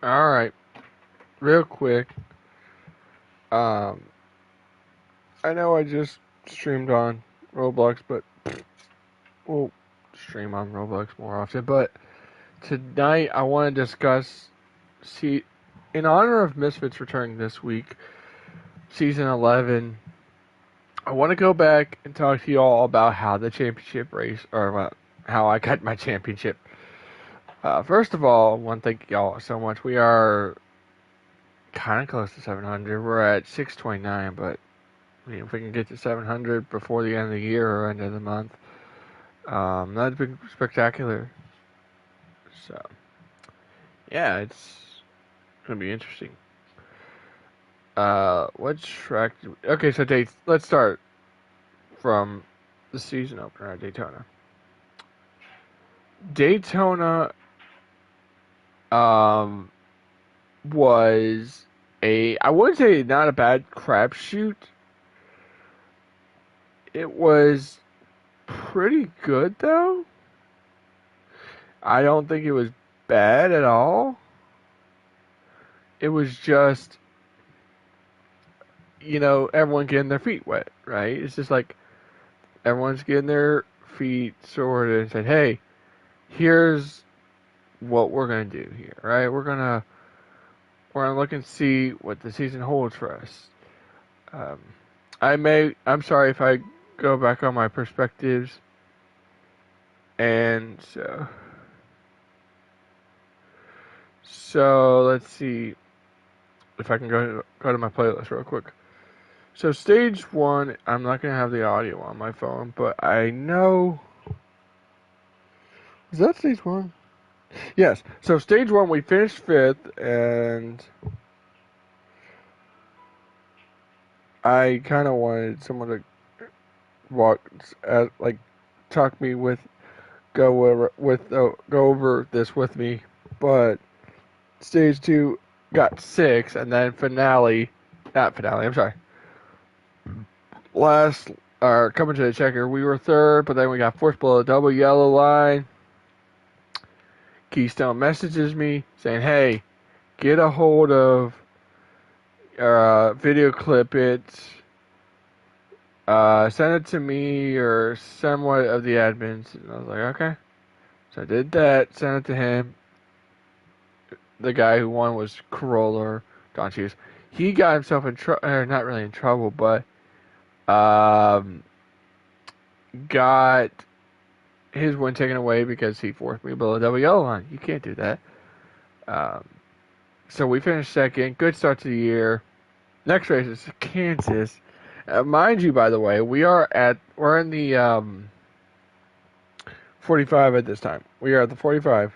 All right, real quick. Um, I know I just streamed on Roblox, but we'll stream on Roblox more often. But tonight I want to discuss. See, in honor of Misfits returning this week, season 11. I want to go back and talk to you all about how the championship race, or how I got my championship. First of all, I want to thank y'all so much. We are kind of close to 700. We're at 629, but I mean, if we can get to 700 before the end of the year or end of the month, that'd be spectacular. So, yeah, it's gonna be interesting. What track? Okay, so dates. Let's start from the season opener at Daytona. Daytona, um, was I wouldn't say not a bad crapshoot. It was pretty good though. I don't think it was bad at all. It was just, everyone getting their feet wet, right? It's just like everyone's getting their feet sorted and said, hey, here's what we're gonna do here, right? We're gonna look and see what the season holds for us. Um, I'm sorry if I go back on my perspectives, and so let's see if I can go to my playlist real quick. So stage one, I'm not gonna have the audio on my phone, but I know, is that stage one? Yes. So stage one, we finished fifth, and I kind of wanted someone to walk, like, talk me with, go over this with me. But stage two got six, and then not finale. I'm sorry. Last, coming to the checker, we were third, but then we got fourth below the double yellow line. Keystone messages me saying, "Hey, get a hold of, video clip it, send it to me or send one of the admins." And I was like, okay. So I did that, sent it to him. The guy who won was Corolla Don Cheese. He got himself in trouble, not really in trouble, but got his win taken away because he forced me below the double yellow line. You can't do that. Um, so we finished second. Good start to the year. Next race is Kansas. Mind you, by the way, we're in the 45 at this time. We are at the 45.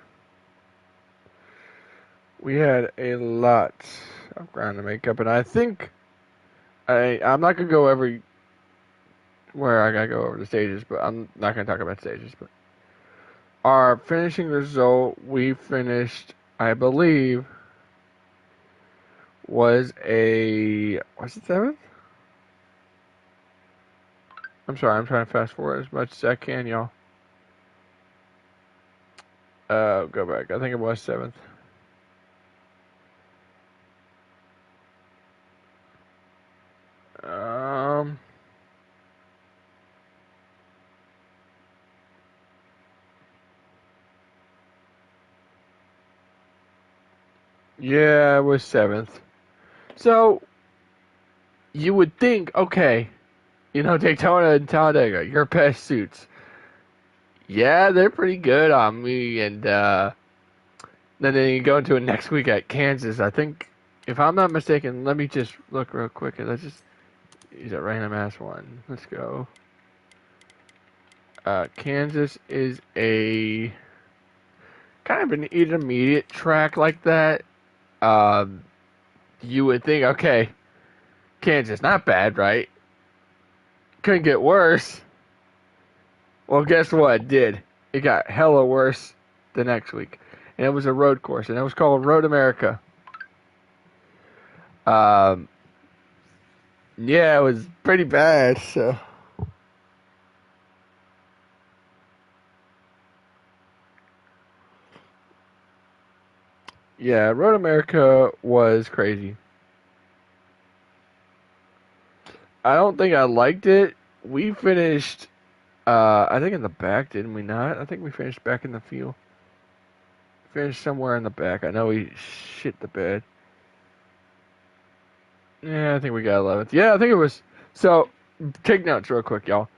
We had a lot of ground to make up, and I think I'm not gonna go where I gotta go over the stages, but I'm not gonna talk about stages. But our finishing result, we finished, I believe, was it seventh? I'm sorry, I'm trying to fast forward as much as I can, y'all. Go back. I think it was seventh. Um, yeah, it was seventh. So you would think, okay, Daytona and Talladega, your best suits. Yeah, they're pretty good on me, and then you go into it next week at Kansas. I think, if I'm not mistaken, let me just look real quick. Let's just use a random ass one. Let's go. Kansas is a kind of an intermediate track like that. Um, you would think, okay, Kansas, not bad, right? Couldn't get worse. Well, guess what? It did. It got hella worse the next week. And it was a road course, and it was called Road America. Um, yeah, it was pretty bad, so. Yeah, Road America was crazy. I don't think I liked it. We finished, I think in the back, didn't we not? I think we finished back in the field. Finished somewhere in the back. I know we shit the bed. Yeah, I think we got 11th. Yeah, I think it was. So, take notes real quick, y'all.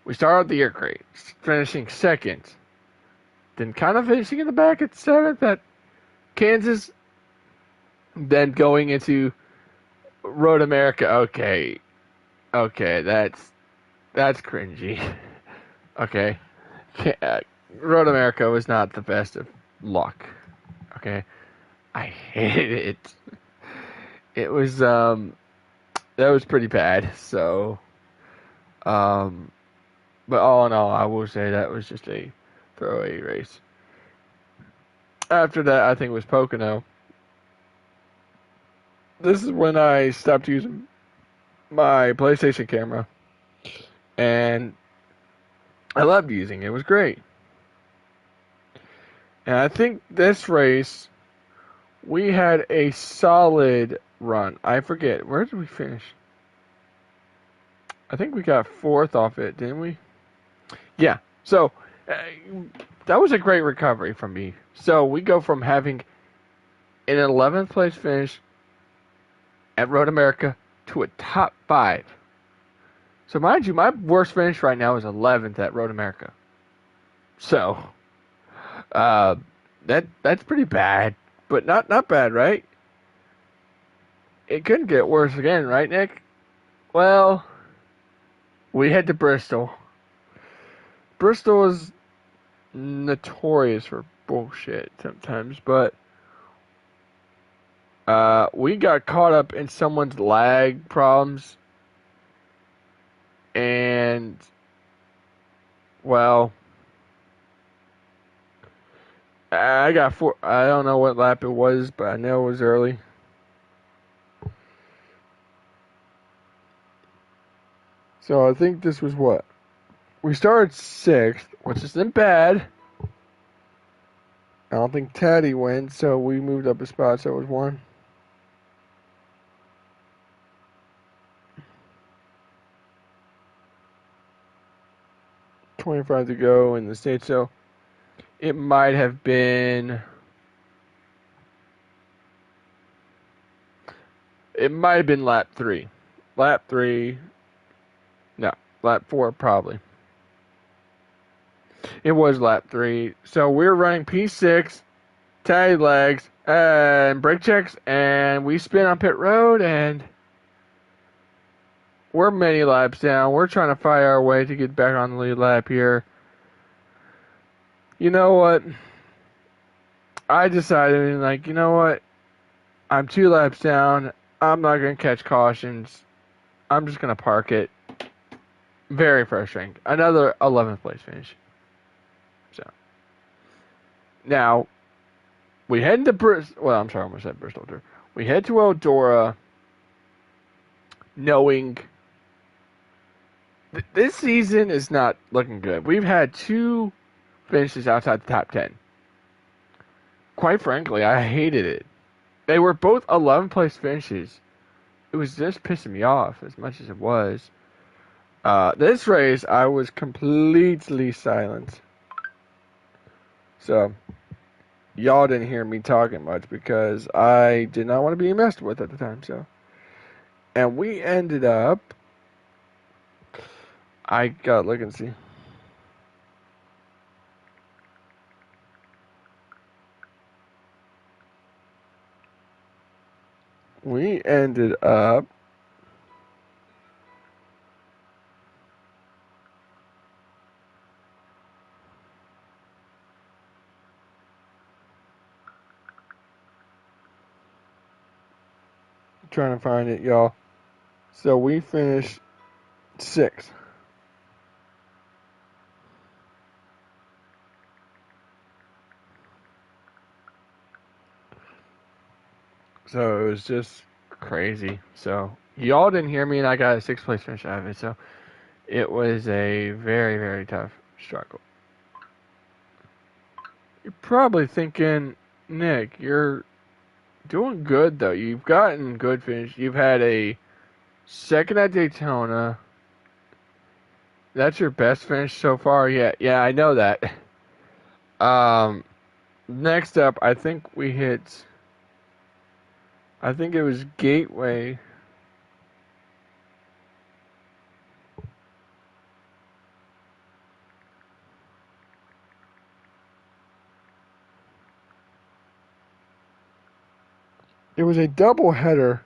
We started the year great, finishing second. Then kind of finishing in the back at 7th at Kansas. Then going into Road America. Okay, that's cringy. Okay, Road America was not the best of luck. Okay, I hated it. It was that was pretty bad. So um, but all in all, I will say that was just a throwaway race. After that, I think it was Pocono. This is when I stopped using my PlayStation camera, and I loved using it. It was great. And I think this race we had a solid run. I forget where did we finish. I think we got fourth off it, didn't we? Yeah. So uh, that was a great recovery from me. So we go from having an 11th place finish at Road America to a top 5. So mind you, my worst finish right now is 11th at Road America. So uh, that's pretty bad, but not bad, right? It couldn't get worse again, right, Nick? Well, we head to Bristol. Bristol is notorious for bullshit sometimes, but we got caught up in someone's lag problems, and well, I got four. I don't know what lap it was, but I know it was early. So I think this was what we started 6th, which isn't bad. I don't think Teddy went, so we moved up a spot, so it was 1. 25 to go in the state, so it might have been. It might have been lap 3. Lap 3. No, lap 4 probably. It was lap 3. So we're running P6, tag legs, and brake checks, and we spin on pit road, and we're many laps down. We're trying to fight our way to get back on the lead lap here. You know what? I decided, like, you know what? I'm 2 laps down. I'm not going to catch cautions. I'm just going to park it. Very frustrating. Another 11th place finish. So now we head to Bristol. Well, I'm sorry, I almost said Bristol. We head to Eldora, knowing this season is not looking good. We've had 2 finishes outside the top 10. Quite frankly, I hated it. They were both 11th place finishes. It was just pissing me off as much as it was. This race, I was completely silent. So, y'all didn't hear me talking much because I did not want to be messed with at the time. So, and we ended up. I gotta look and see. We ended up. Trying to find it, y'all. So we finished 6th. So it was just crazy. So y'all didn't hear me, and I got a 6th place finish out of it. So it was a very, very tough struggle. You're probably thinking, Nick, you're doing good though. You've gotten good finish. You've had a second at Daytona. That's your best finish so far. Yeah, I know that. Um, Next up, I think we hit. I think it was Gateway. It was a double header.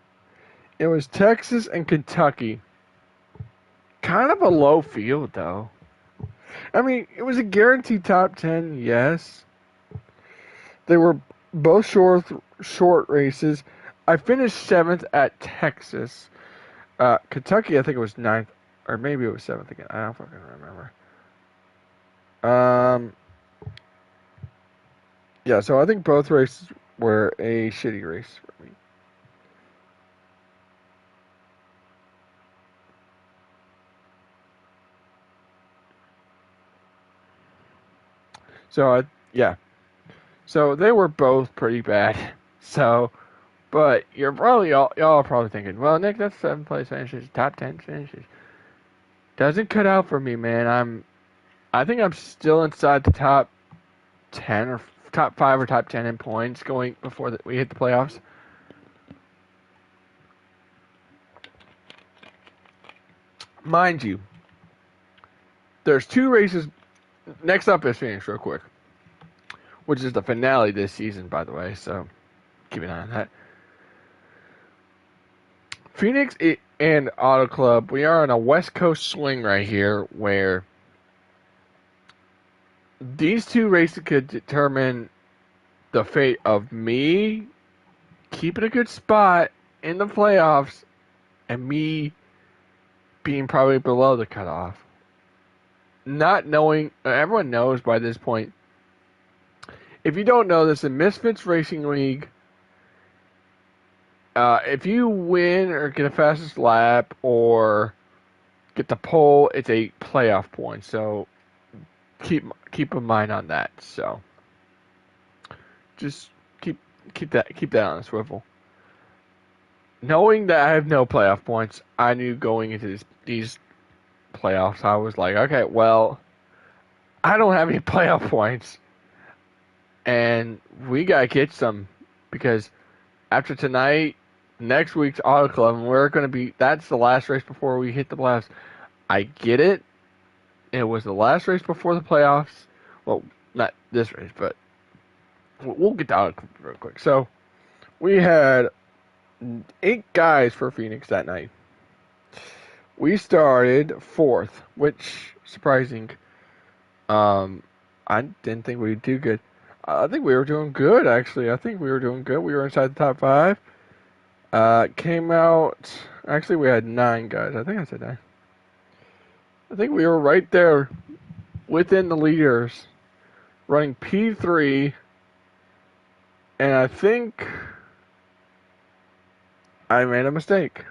It was Texas and Kentucky. Kind of a low field, though. I mean, it was a guaranteed top 10, yes. They were both short races. I finished 7th at Texas. Kentucky, I think it was 9th, or maybe it was 7th again. I don't fucking remember. Yeah, so I think both races were a shitty race for me. Yeah. So they were both pretty bad. So, but you're probably y'all are probably thinking, well, Nick, that's 7th place finishes, top 10 finishes. Doesn't cut out for me, man. I think I'm still inside the top 10 or top 5 or top 10 in points going before we hit the playoffs. Mind you, there's 2 races. Next up is Phoenix, real quick, which is the finale this season, by the way. So keep an eye on that. Phoenix and Auto Club, we are on a West Coast swing right here, where these 2 races could determine the fate of me keeping a good spot in the playoffs and me being probably below the cutoff. Not knowing, everyone knows by this point. If you don't know this, in Misfits Racing League, if you win or get a fastest lap or get the pole, it's a playoff point. So keep in mind on that. So just keep that on the swivel. Knowing that I have no playoff points, I knew going into these playoffs, I was like, okay, well, I don't have any playoff points, and we gotta get some, because after tonight, next week's Auto Club, and that's the last race before we hit the playoffs. I get it. It was the last race before the playoffs. Well, not this race, but we'll get to Auto Club real quick. So we had 8 guys for Phoenix that night. We started 4th, which surprising. I didn't think we'd do good. I think we were doing good, actually. I think we were doing good. We were inside the top 5. Came out. Actually, we had 9 guys. I think I said 9. I think we were right there within the leaders, running P3. And I think I made a mistake.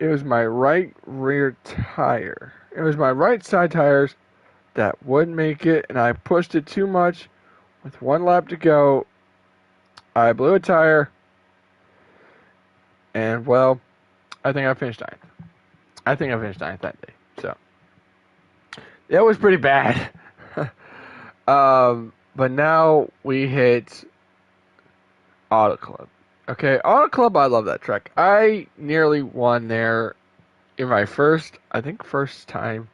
It was my right rear tire. It was my right side tires that would make it, and I pushed it too much. With 1 lap to go, I blew a tire, and well, I think I finished 9th. I think I finished 9th that day. So it was pretty bad. But now we hit Auto Club. Okay, Auto Club, I love that track. I nearly won there in my first time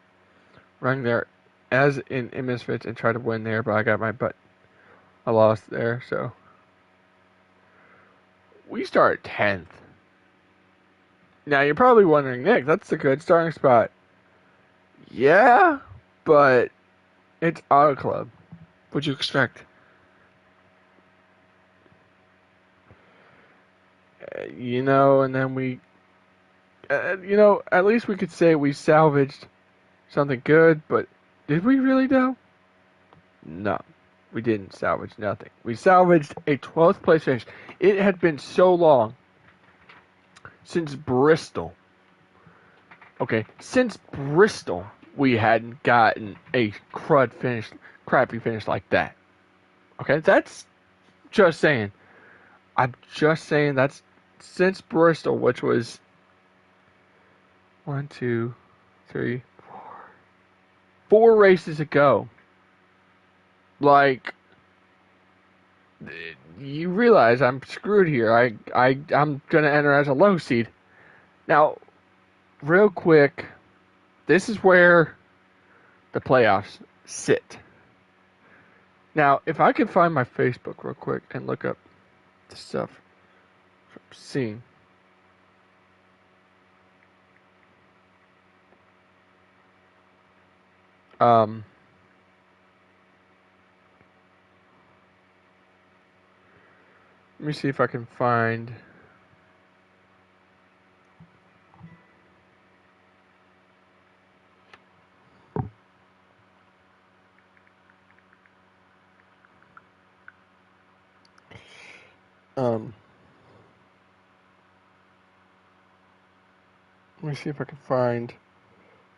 running there as in Misfits and tried to win there, but I lost there, so. We start 10th. Now, you're probably wondering, Nick, that's a good starting spot. Yeah, but it's Auto Club. What'd you expect? And then we, at least we could say we salvaged something good, but did we really, though? No, we didn't salvage nothing. We salvaged a 12th place finish. It had been so long since Bristol. Okay, since Bristol, we hadn't gotten a crud finish crappy finish like that. Okay, that's just saying. I'm just saying that's since Bristol, which was 1, 2, 3, 4 races ago. Like, you realize I'm screwed here. I'm gonna enter as a low seed. Now, real quick, this is where the playoffs sit. Now, if I could find my Facebook real quick and look up the stuff from seeing. Um, Let me see if I can find. Um, Let me see if I can find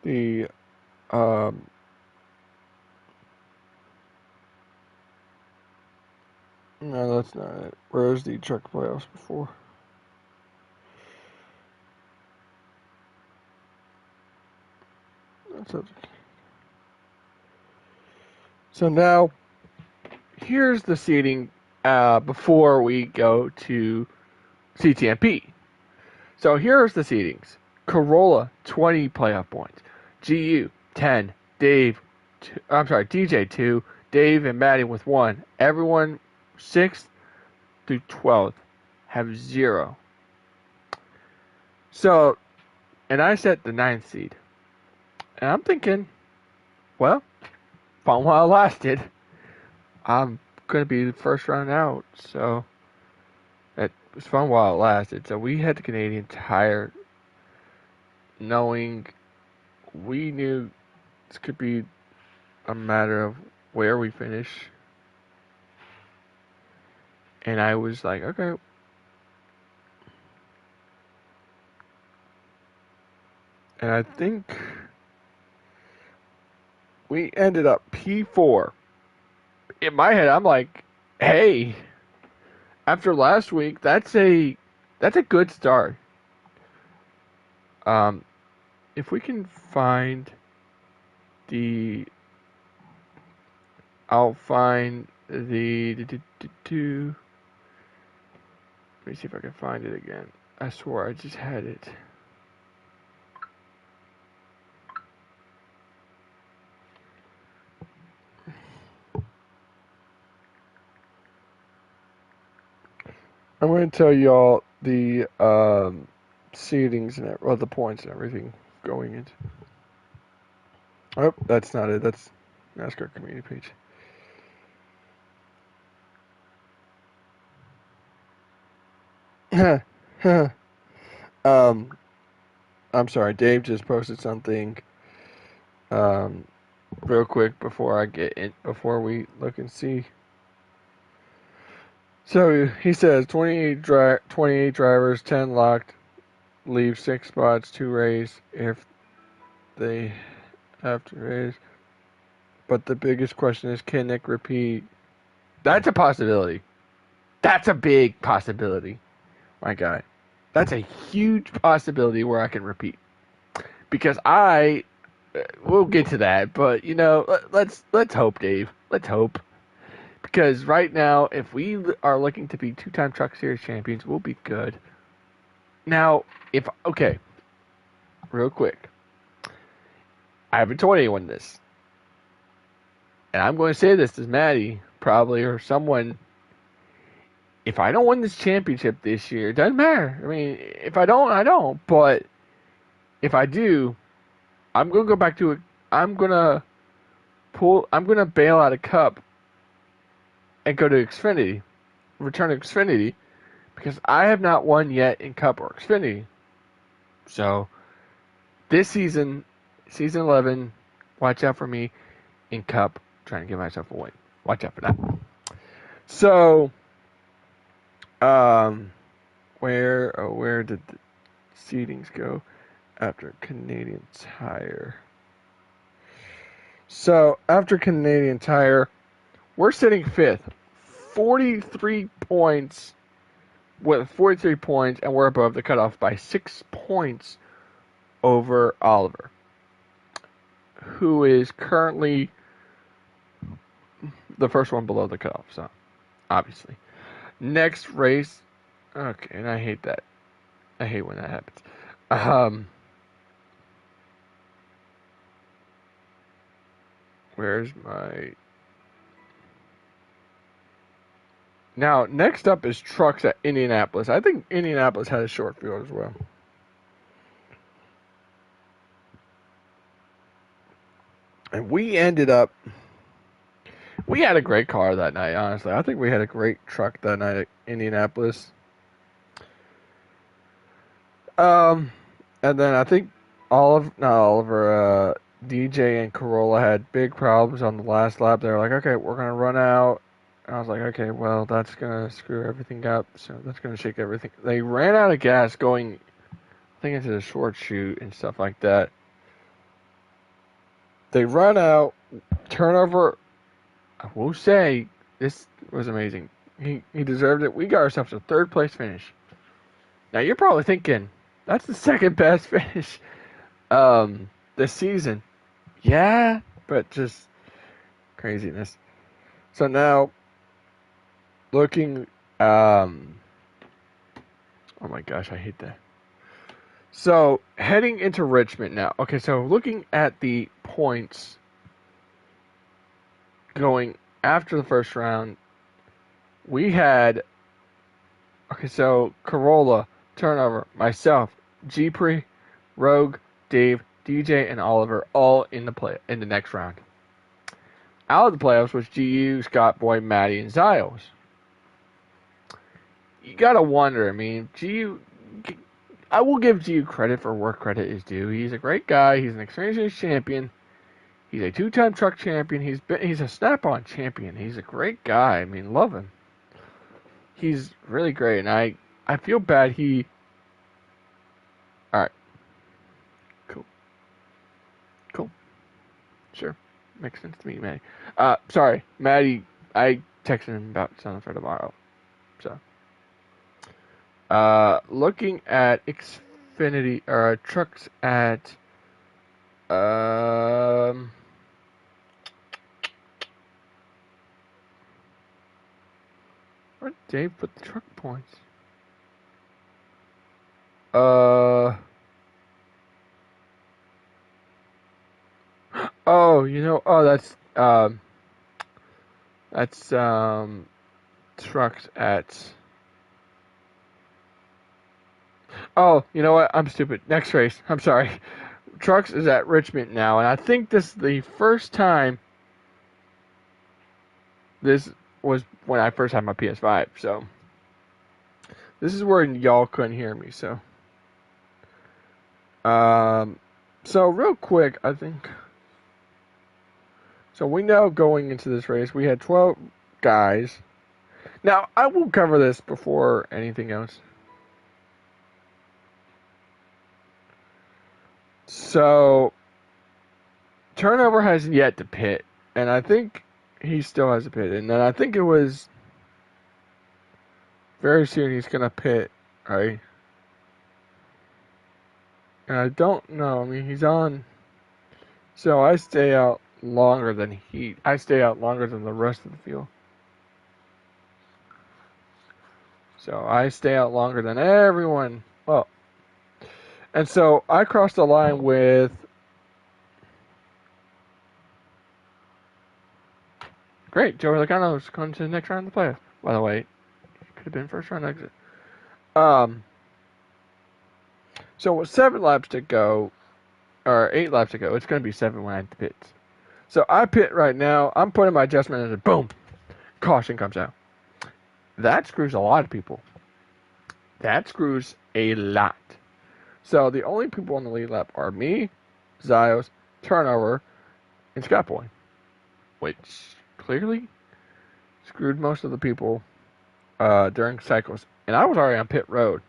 the. No, that's not it. Where's the truck playoffs before? So now, here's the seating before we go to CTMP. So here's the seedings. Corolla, 20 playoff points. GU, 10. DJ, 2. Dave and Maddie with 1. Everyone, 6th through 12th, have 0. So, and I set the 9th seed. And I'm thinking, well, fun while it lasted. I'm going to be the first round out. So, it was fun while it lasted. So, we had the Canadian Tire knowing we knew this could be a matter of where we finish. And I was like, okay. And I think we ended up P4. In my head, I'm like, hey, after last week, that's a good start. If we can find I'll find the. Let me see if I can find it again. I swore I just had it. I'm going to tell y'all the seedings and the points and everything going into. Oh, that's not it. That's NASCAR community page. I'm sorry. Dave just posted something. Real quick before I get in, before we look and see. So he says 28 drivers, 10 locked, leave 6 spots, 2 race if they have to race. But the biggest question is, can Nick repeat? That's a possibility. That's a big possibility, my guy. That's a huge possibility where I can repeat. Because we'll get to that, but let's hope, Dave. Let's hope. Because right now, if we are looking to be 2-time Truck Series champions, we'll be good. Now, real quick, I haven't told anyone this, and I'm going to say this to Maddie, probably, or someone. If I don't win this championship this year, it doesn't matter. I mean, if I don't, I don't. But if I do, I'm going to go back to it. I'm going to bail out a Cup and go to Xfinity, return to Xfinity, because I have not won yet in Cup or Xfinity. So, this season 11, watch out for me in Cup, trying to give myself a win. Watch out for that. So, where did the seedings go after Canadian Tire? So after Canadian Tire, we're sitting fifth, 43 points with 43 points, and we're above the cutoff by 6 points over Oliver, who is currently the first one below the cutoff. So obviously, next race. Okay, and I hate that. I hate when that happens. Where's my... Now, next up is trucks at Indianapolis. I think Indianapolis had a short field as well. And we ended up... We had a great car that night, honestly. I think we had a great truck that night at Indianapolis. And then I think DJ and Corolla had big problems on the last lap. They were like, okay, we're going to run out. I was like, okay, well, that's going to screw everything up. So that's going to shake everything. They ran out of gas going, I think, into the short chute and stuff like that. They run out, turnover. I will say, this was amazing. He deserved it. We got ourselves a third place finish. Now, you're probably thinking, that's the second best finish this season. Yeah, but just craziness. So now, looking, oh my gosh, I hate that. So, heading into Richmond now. Okay, so looking at the points going after the first round, we had, okay, so Corolla, turnover, myself, G-Pre, Rogue, Dave, DJ, and Oliver all in the next round. Out of the playoffs was GU, Scott Boy, Maddie, and Zios. You gotta wonder, I mean, GU, I will give GU credit for where credit is due. He's a great guy, he's an Xfinity champion, he's a two-time truck champion, he's a Snap-on champion, he's a great guy, I mean, love him. He's really great, and I feel bad Alright. Cool. Sure. Makes sense to me, Maddie. Sorry, Maddie, I texted him about something for tomorrow. So. Looking at Xfinity, trucks at, where did Dave put the truck points? That's trucks at, oh, you know what? I'm stupid. Next race. I'm sorry. Trucks is at Richmond now, and I think this is the first time this was when I first had my PS5, so this is where y'all couldn't hear me, so. So real quick, I think. So we know going into this race, we had 12 guys. Now, I will cover this before anything else. So, turnover has yet to pit, and I think he still has a pit, and then I think it was very soon he's gonna pit, right? And I don't know. I mean, he's on. So I stay out longer than I stay out longer than the rest of the field. So I stay out longer than everyone. Well, and so I crossed the line with. Great, Joey Logano's going to the next round of the playoffs. By the way, could have been first round exit. So with 7 laps to go, or 8 laps to go, it's going to be 7 when I hit the pits. So I pit right now. I'm putting my adjustment in, and boom, caution comes out. That screws a lot of people. That screws a lot. So the only people on the lead lap are me, Zios, turnover, and Scott Boy, which clearly screwed most of the people during cycles. And I was already on pit road.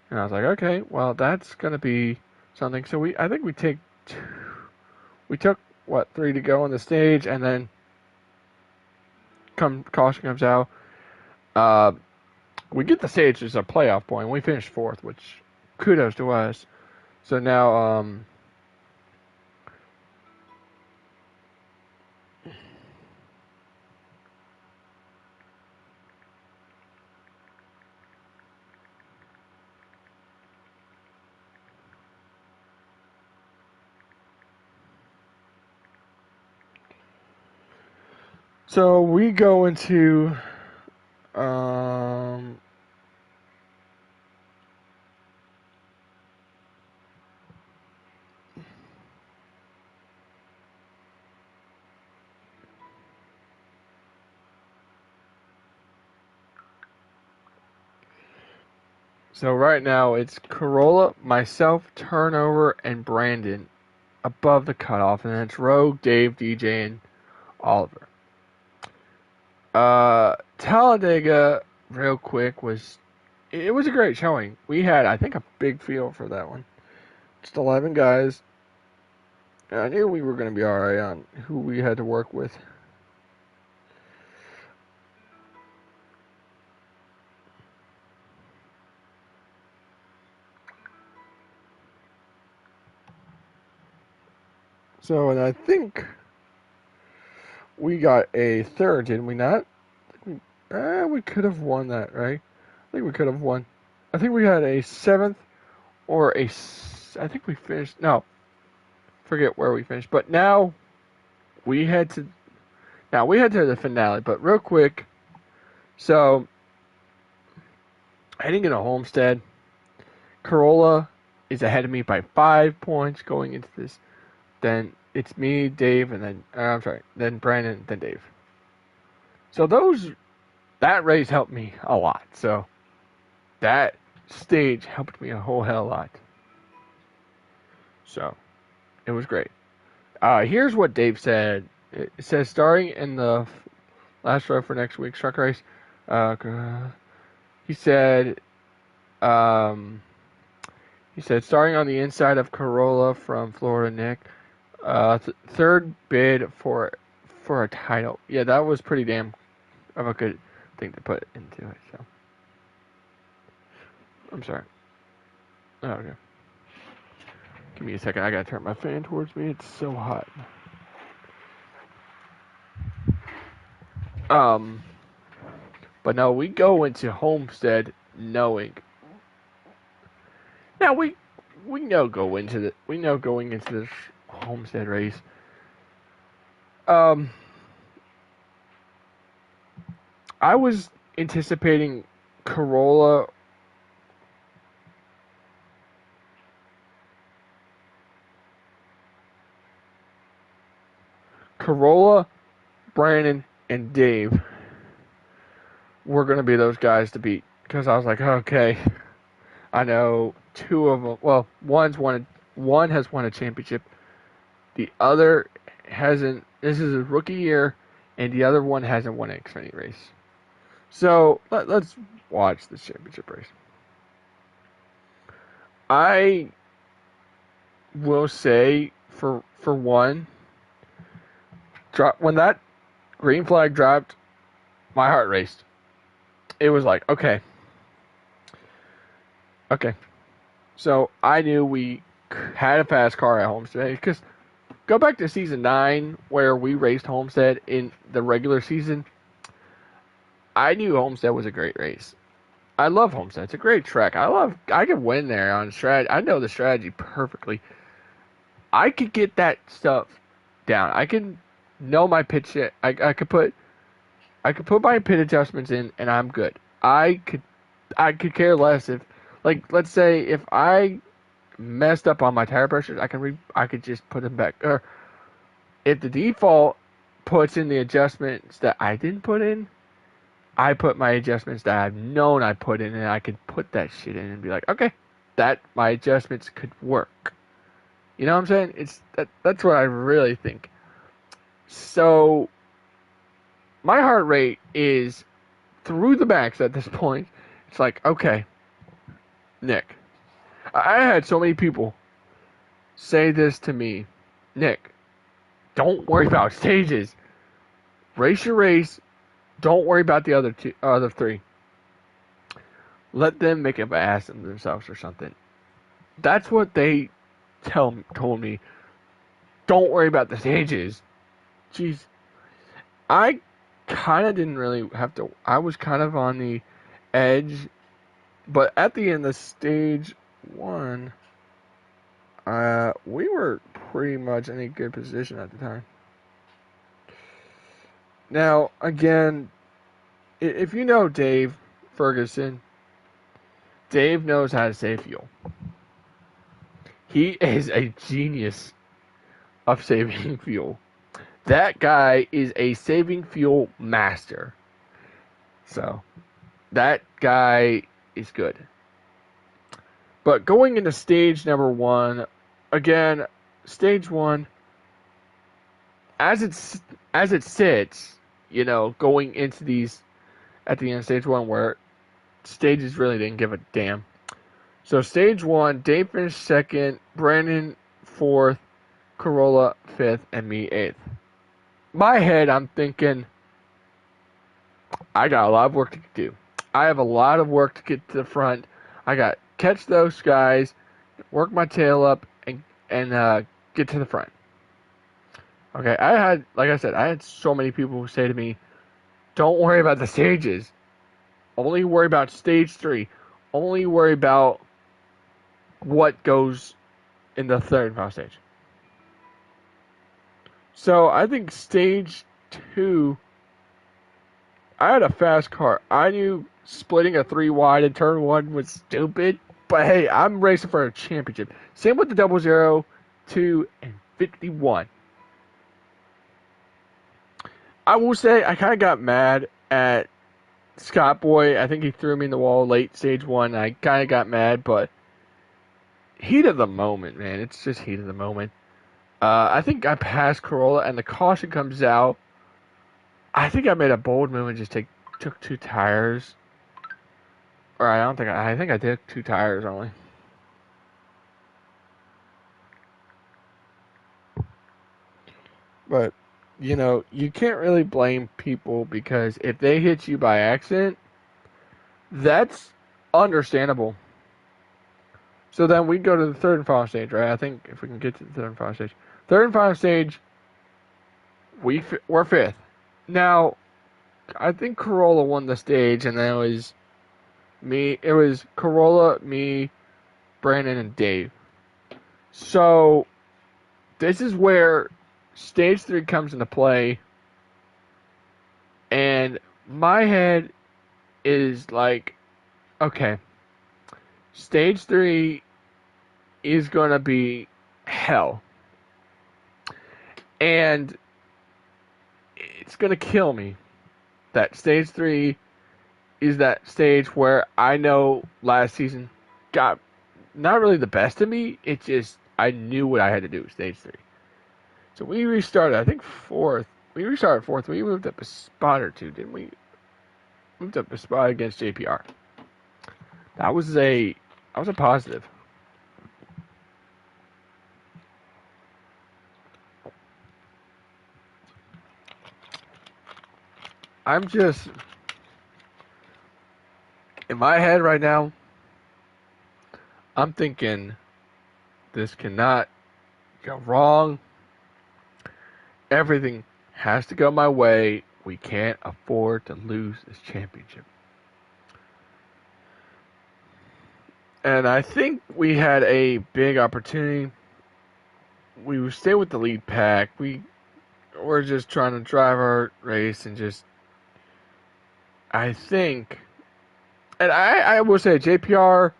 And I was like, okay, well, that's going to be something. So I think we took 3 to go on the stage, and then caution comes out. We get the stage as a playoff point. We finished 4th, which kudos to us. So now, so we go into so right now it's Corolla, myself, Turnover, and Brandon above the cutoff, and then it's Rogue, Dave, DJ, and Oliver. Talladega, real quick, it was a great showing. We had, I think, a big field for that one. Just 11 guys. I knew we were going to be all right on who we had to work with. So, and I think we got a 3rd, didn't we not? We could have won that, right? I think we could have won. I think we had a 7th or I think we finished, no, forget where we finished. But now we head to the finale. But real quick, so heading into Homestead, Corolla is ahead of me by 5 points going into this. Then it's me, Dave, and then Brandon, then Dave. So that race helped me a lot. So that stage helped me a whole hell of a lot. So it was great. Here's what Dave said. It says starting in the last row for next week's truck race. He said starting on the inside of Corolla from Florida, Nick. 3rd bid for a title. Yeah, that was pretty damn of a good thing to put into it. So I'm sorry. Oh, okay. Give me a second. I gotta turn my fan towards me. It's so hot. But no, we go into Homestead knowing. Now we know going into this Homestead race. I was anticipating Corolla. Brandon, and Dave were going to be those guys to beat. Because I was like, okay, I know 2 of them. Well, one has won a championship. The other hasn't. This is his rookie year, and the other one hasn't won an Xfinity race. So let's watch this championship race. I will say for one, when that green flag dropped, my heart raced. It was like, okay. So I knew we had a fast car at Homestead. Because go back to season 9 where we raced Homestead in the regular season. I knew Homestead was a great race. I love Homestead. It's a great track. I could win there on strategy. I know the strategy perfectly. I could get that stuff down. I can know my pitch. I could put my pit adjustments in, and I'm good. I could care less if, like, let's say if I messed up on my tire pressures, I could just put them back. Or if the default puts in the adjustments that I didn't put in, I put my adjustments that I've known I put in, and I could put that shit in and be like, okay, my adjustments could work. You know what I'm saying? That's what I really think. So my heart rate is through the max at this point. It's like, okay, Nick. I had so many people say this to me. Nick, Don't worry about stages. Race your race. Don't worry about the other three. Let them make an ass of themselves or something. That's what they told me. Don't worry about the stages. Jeez, I kind of didn't really have to. I was kind of on the edge, but at the end of stage 1, we were pretty much in a good position at the time. Now, again, if you know Dave Ferguson, Dave knows how to save fuel. He is a genius of saving fuel. That guy is a saving fuel master. So, that guy is good. But going into stage number 1, again, stage 1, as it sits, going into these at the end of stage 1 where stages really didn't give a damn. So stage 1, Dave finished 2nd, Brandon 4th, Corolla 5th, and me 8th. My head, I'm thinking, I got a lot of work to do. I have a lot of work to get to the front. I got to catch those guys, work my tail up, and get to the front. Okay, like I said, I had so many people who say to me, don't worry about the stages. Only worry about stage 3. Only worry about what goes in the third and final stage. So I think stage 2, I had a fast car. I knew splitting a 3 wide in turn 1 was stupid, but hey, I'm racing for a championship. Same with the 00, 2, and 51. I will say I kind of got mad at Scott Boy. I think he threw me in the wall late stage 1. I kind of got mad, but heat of the moment, man. It's just heat of the moment. I think I passed Corolla, and the caution comes out. I think I made a bold move and just took 2 tires. Or I think I took 2 tires only. But, you can't really blame people because if they hit you by accident, that's understandable. So then we go to the third and final stage, right? I think if we can get to the third and final stage. Third and final stage, we're 5th. Now, I think Corolla won the stage, and then it was me. It was Corolla, me, Brandon, and Dave. So, this is where stage 3 comes into play, and my head is like, okay, stage 3 is going to be hell. And it's going to kill me. That stage 3 is that stage where I know last season got not really the best of me. It just, I knew what I had to do, stage 3. So we restarted, I think 4th. We restarted 4th. We moved up a spot or 2, didn't we? Moved up a spot against JPR. That was a positive. I'm just, in my head right now, I'm thinking this cannot go wrong. Everything has to go my way. We can't afford to lose this championship. And I think we had a big opportunity. We would stay with the lead pack. We're just trying to drive our race and just, I think, and I will say JPR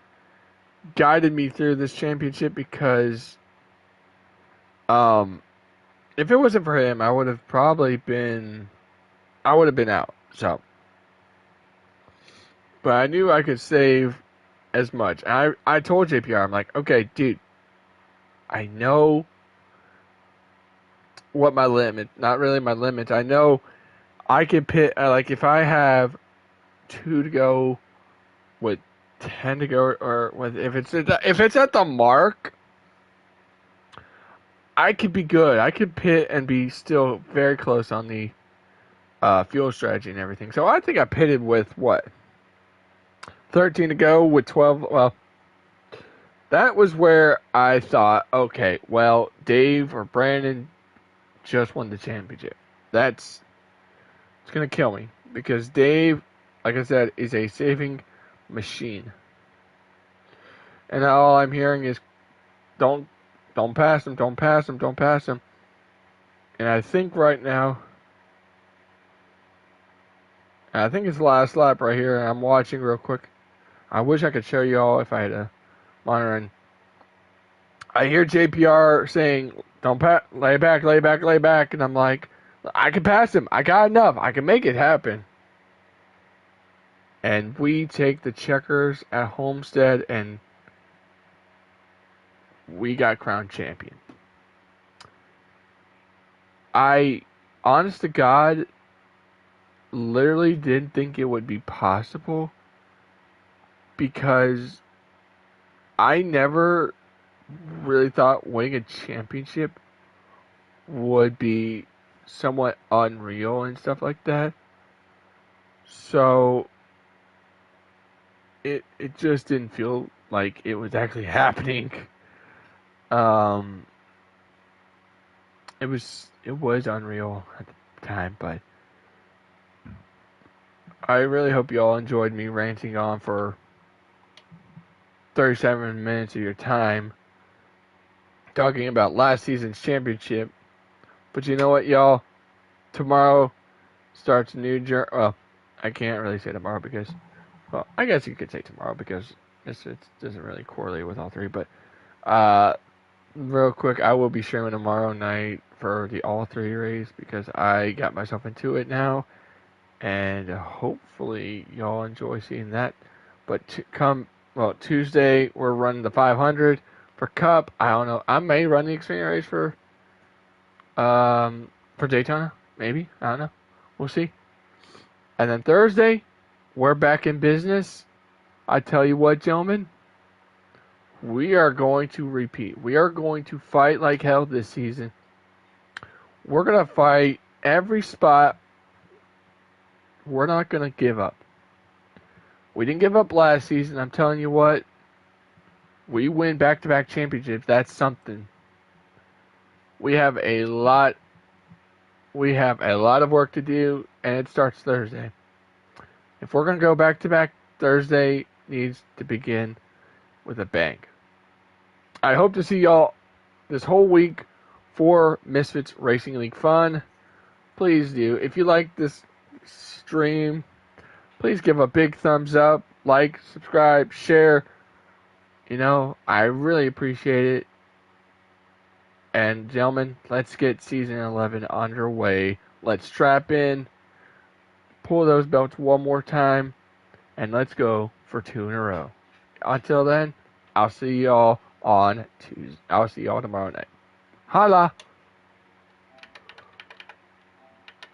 guided me through this championship because if it wasn't for him, I would have been out. So, but I knew I could save as much. I told JPR, I'm like, okay, dude, I know what my limit, not really my limit. I know I can pit, like if I have 2 to go with 10 to go, or with if it's at the mark, I could be good. I could pit and be still very close on the fuel strategy and everything. So I think I pitted with what? 13 to go with 12. Well, that was where I thought, okay, well, Dave or Brandon just won the championship. It's going to kill me because Dave, like I said, is a saving machine. And all I'm hearing is don't pass him, don't pass him, don't pass him. And I think right now, I think it's the last lap right here, and I'm watching real quick. I wish I could show you all if I had a monitor. And I hear JPR saying, "Don't pass, lay back, lay back, lay back," and I'm like, I can pass him. I got enough. I can make it happen. And we take the checkers at Homestead, and we got crowned champion. I, honest to God, literally didn't think it would be possible because I never really thought winning a championship would be somewhat unreal and stuff like that. So it just didn't feel like it was actually happening. It was unreal at the time, but I really hope you all enjoyed me ranting on for 37 minutes of your time talking about last season's championship. But you know what, y'all? Tomorrow starts a new journey. Well, I can't really say tomorrow because, well, I guess you could say tomorrow because it doesn't really correlate with all three. But real quick, I will be streaming tomorrow night for the all three race because I got myself into it now, and hopefully y'all enjoy seeing that. But Tuesday we're running the 500 for Cup. I don't know. I may run the Xfinity race for Daytona. Maybe, I don't know. We'll see. And then Thursday, we're back in business. I tell you what, gentlemen, we are going to repeat. We are going to fight like hell this season. We're going to fight every spot. We're not going to give up. We didn't give up last season. I'm telling you what, we win back-to-back championships. That's something. We have a lot of work to do, and it starts Thursday. If we're going to go back-to-back, Thursday needs to begin with a bang. I hope to see y'all this whole week for Misfits Racing League Fun. Please do. If you like this stream, please give a big thumbs up, like, subscribe, share. You know, I really appreciate it. And gentlemen, let's get season 11 underway. Let's strap in, pull those belts one more time, and let's go for 2 in a row. Until then, I'll see y'all on Tuesday. I'll see y'all tomorrow night. Holla!